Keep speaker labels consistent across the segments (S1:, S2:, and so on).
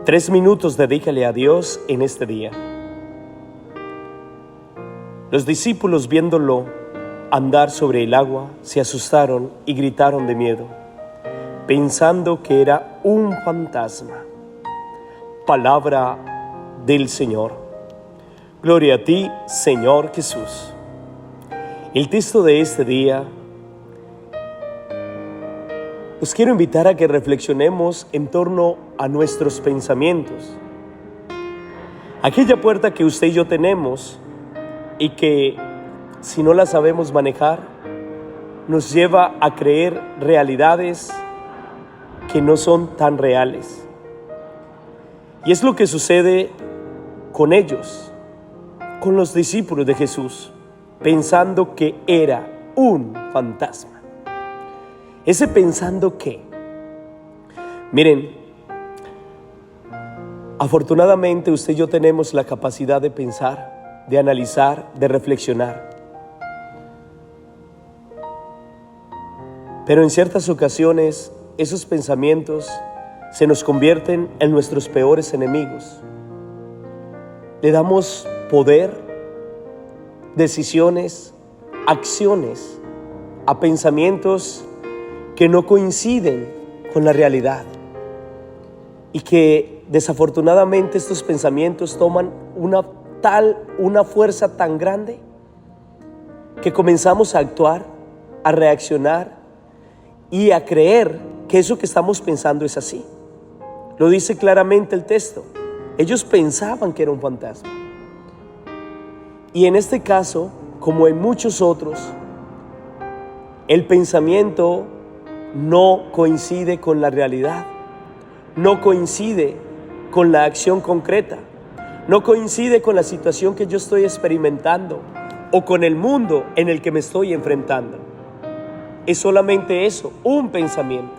S1: 3 minutos dedícale a Dios en este día. Los discípulos, viéndolo andar sobre el agua, se asustaron y gritaron de miedo, pensando que era un fantasma. Palabra del Señor. Gloria a ti, Señor Jesús. El texto de este día, os quiero invitar a que reflexionemos en torno a nuestros pensamientos. Aquella puerta que usted y yo tenemos y que, si no la sabemos manejar, nos lleva a creer realidades que no son tan reales. Y es lo que sucede con ellos, con los discípulos de Jesús, pensando que era un fantasma. Ese pensando que, miren, afortunadamente usted y yo tenemos la capacidad de pensar, de analizar, de reflexionar. Pero en ciertas ocasiones esos pensamientos se nos convierten en nuestros peores enemigos. Le damos poder, decisiones, acciones a pensamientos que no coinciden con la realidad y que desafortunadamente estos pensamientos toman una fuerza tan grande que comenzamos a actuar, a reaccionar y a creer que eso que estamos pensando es así. Lo dice claramente el texto. Ellos pensaban que era un fantasma. Y en este caso, como en muchos otros, el pensamiento no coincide con la realidad, no coincide con la acción concreta, no coincide con la situación que yo estoy experimentando o con el mundo en el que me estoy enfrentando. Es solamente eso, un pensamiento.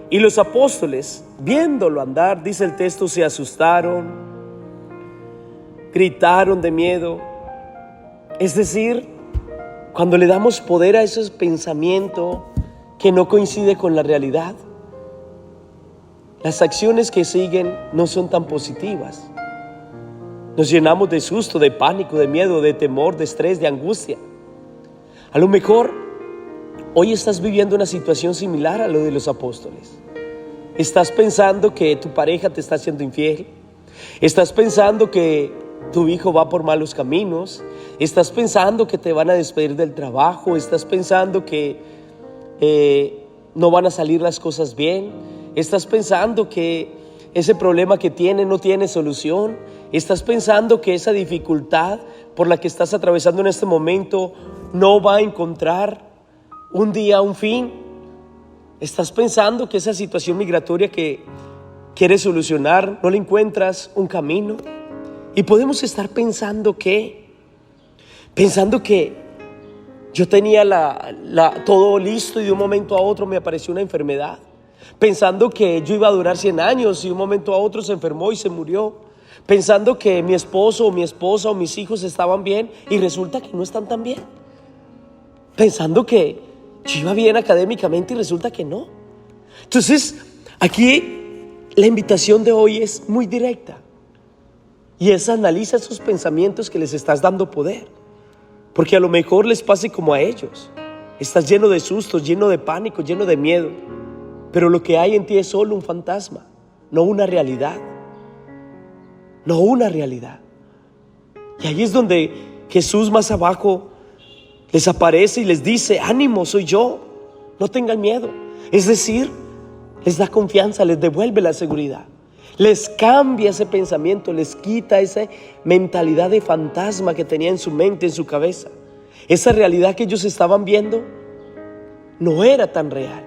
S1: Y los apóstoles, viéndolo andar, dice el texto, se asustaron, gritaron de miedo. Es decir, cuando le damos poder a esos pensamientos que no coincide con la realidad, las acciones que siguen no son tan positivas. Nos llenamos de susto, de pánico, de miedo, de temor, de estrés, de angustia. A lo mejor hoy estás viviendo una situación similar a lo de los apóstoles. Estás pensando que tu pareja te está haciendo infiel. Estás pensando que tu hijo va por malos caminos. Estás pensando que te van a despedir del trabajo. Estás pensando que no van a salir las cosas bien. Estás pensando que ese problema que tienes no tiene solución. Estás pensando que esa dificultad por la que estás atravesando en este momento no va a encontrar un día un fin. Estás pensando que esa situación migratoria que quieres solucionar no le encuentras un camino. Y podemos estar pensando que yo tenía todo listo y de un momento a otro me apareció una enfermedad. Pensando que yo iba a durar 100 años y de un momento a otro se enfermó y se murió. Pensando que mi esposo o mi esposa o mis hijos estaban bien y resulta que no están tan bien. Pensando que yo iba bien académicamente y resulta que no. Entonces, aquí la invitación de hoy es muy directa. Y es analiza esos pensamientos que les estás dando poder. Porque a lo mejor les pase como a ellos. Estás lleno de sustos, lleno de pánico, lleno de miedo. Pero lo que hay en ti es solo un fantasma, no una realidad. No una realidad. Y ahí es donde Jesús más abajo les aparece y les dice: ánimo, soy yo, no tengan miedo. Es decir, les da confianza, les devuelve la seguridad. Les cambia ese pensamiento, les quita esa mentalidad de fantasma que tenía en su mente, en su cabeza. Esa realidad que ellos estaban viendo no era tan real.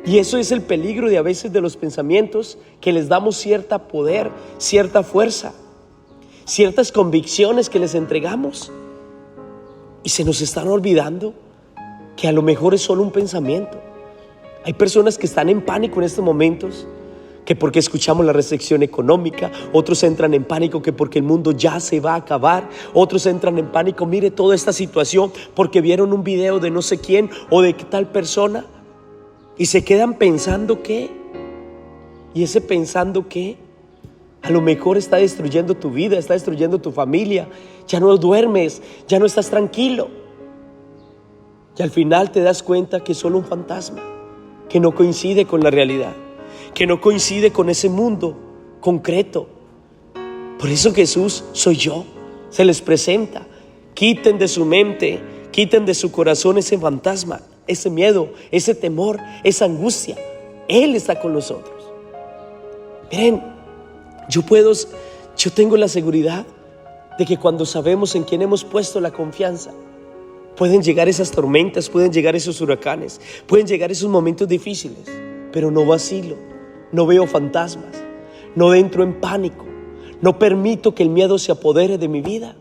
S1: Y eso es el peligro de a veces de los pensamientos, que les damos cierto poder, cierta fuerza, ciertas convicciones que les entregamos. Y se nos están olvidando que a lo mejor es solo un pensamiento. Hay personas que están en pánico en estos momentos, que porque escuchamos la recesión económica. Otros entran en pánico que porque el mundo ya se va a acabar. Otros entran en pánico, mire toda esta situación, porque vieron un video de no sé quién o de tal persona, y se quedan pensando que Y ese pensando que a lo mejor está destruyendo tu vida, está destruyendo tu familia. Ya no duermes, ya no estás tranquilo. Y al final te das cuenta que es solo un fantasma, que no coincide con la realidad, que no coincide con ese mundo concreto. Por eso Jesús, soy yo, se les presenta. Quiten de su mente, quiten de su corazón ese fantasma, ese miedo, ese temor, esa angustia. Él está con nosotros. Miren, yo tengo la seguridad de que cuando sabemos en quién hemos puesto la confianza, pueden llegar esas tormentas, pueden llegar esos huracanes, pueden llegar esos momentos difíciles, pero no vacilo, no veo fantasmas, no entro en pánico, no permito que el miedo se apodere de mi vida,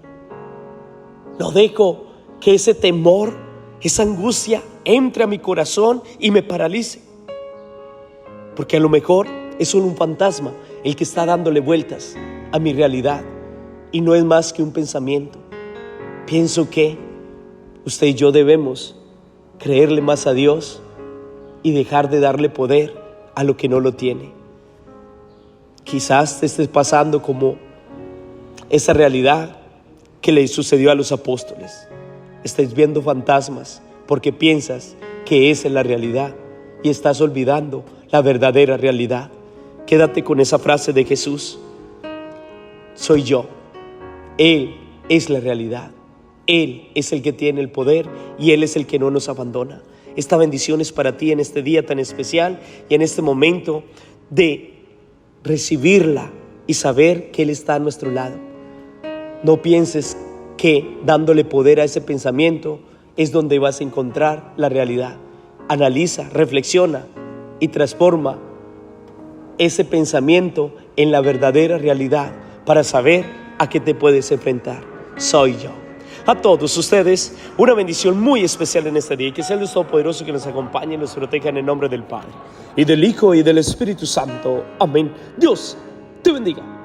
S1: no dejo que ese temor, esa angustia entre a mi corazón y me paralice, porque a lo mejor es solo un fantasma el que está dándole vueltas a mi realidad y no es más que un pensamiento. Pienso que usted y yo debemos creerle más a Dios y dejar de darle poder a lo que no lo tiene. Quizás te estés pasando como esa realidad que le sucedió a los apóstoles. Estés viendo fantasmas porque piensas que esa es la realidad y estás olvidando la verdadera realidad. Quédate con esa frase de Jesús: soy yo. Él es la realidad. Él es el que tiene el poder y Él es el que no nos abandona. Esta bendición es para ti en este día tan especial y en este momento de recibirla y saber que Él está a nuestro lado. No pienses que dándole poder a ese pensamiento es donde vas a encontrar la realidad. Analiza, reflexiona y transforma ese pensamiento en la verdadera realidad para saber a qué te puedes enfrentar. Soy yo. A todos ustedes, una bendición muy especial en este día y que sea el Dios Todopoderoso que nos acompañe y nos proteja en el nombre del Padre, y del Hijo, y del Espíritu Santo. Amén. Dios te bendiga.